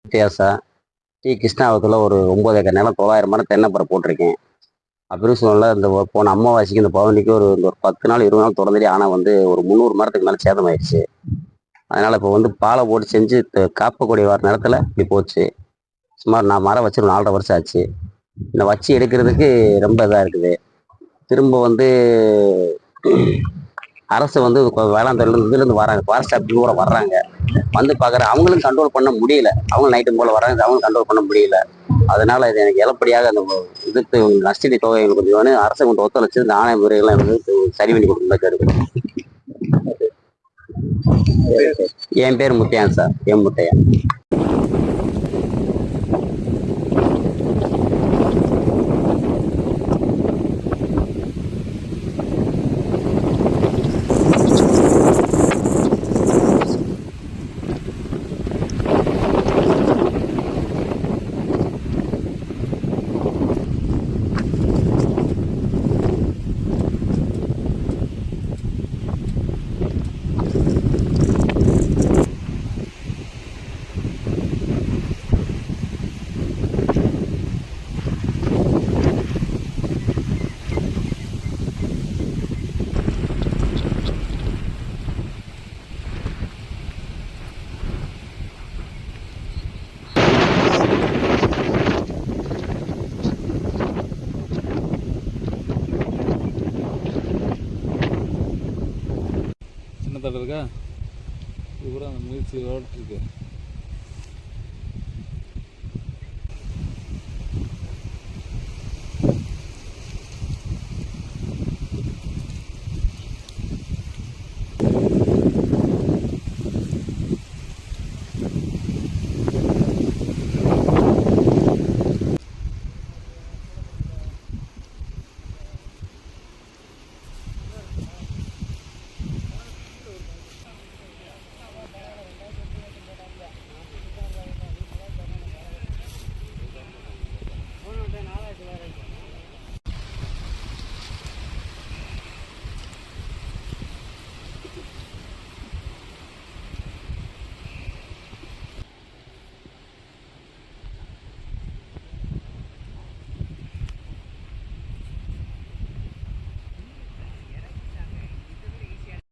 வித்தியாசா கிருஷ்ணாவரத்தில் ஒரு 9 ஏக்கர் நிலம் 900 மரம் தென்னைப்பரை போட்டிருக்கேன். அப்படின்னு சொல்லல இந்த போன அமாவாசைக்கு இந்த பௌர்ணமிக்கு ஒரு 10 நாள் 20 நாள் தொடர்ந்துட்டு ஆனால் வந்து ஒரு 300 மரத்துக்கு மேலே சேதமாயிடுச்சு. அதனால் இப்போ வந்து பாலை போட்டு செஞ்சு காப்பக்கூடிய வர நேரத்தில் இப்படி போச்சு. சுமார் நான் மரம் வச்சு ஒரு 4.5 வருஷம் ஆச்சு. இந்த வச்சு எடுக்கிறதுக்கு ரொம்ப இதாக இருக்குது. திரும்ப வந்து அரசு வந்து வேளாண்துறையிலேருந்து இதுலேருந்து வராங்க, ஃபாரஸ்ட் ஆஃபீஸ் கூட வர்றாங்க. வந்து பார்க்குற அவங்களும் கண்ட்ரோல் பண்ண முடியல. அவங்க நைட்டு போல் வராங்க, அவங்களும் கண்ட்ரோல் பண்ண முடியல. அதனால இது எனக்கு இழப்படியாக அந்த இதுக்கு நஷ்டீடு தொகை எங்களுக்கு கொஞ்சம் வேணும். அரசு கொஞ்சம் ஒத்துழைச்சு இந்த ஆணை முறைகள்லாம் வந்து சரி பண்ணி கொடுக்கணும் கேட்குறேன். என் பேர் முத்தையன் சார், எம் முத்தையன். சின்ன தடை இருக்கா, இது கூட அந்த முயற்சி ஓட்டு இருக்கு.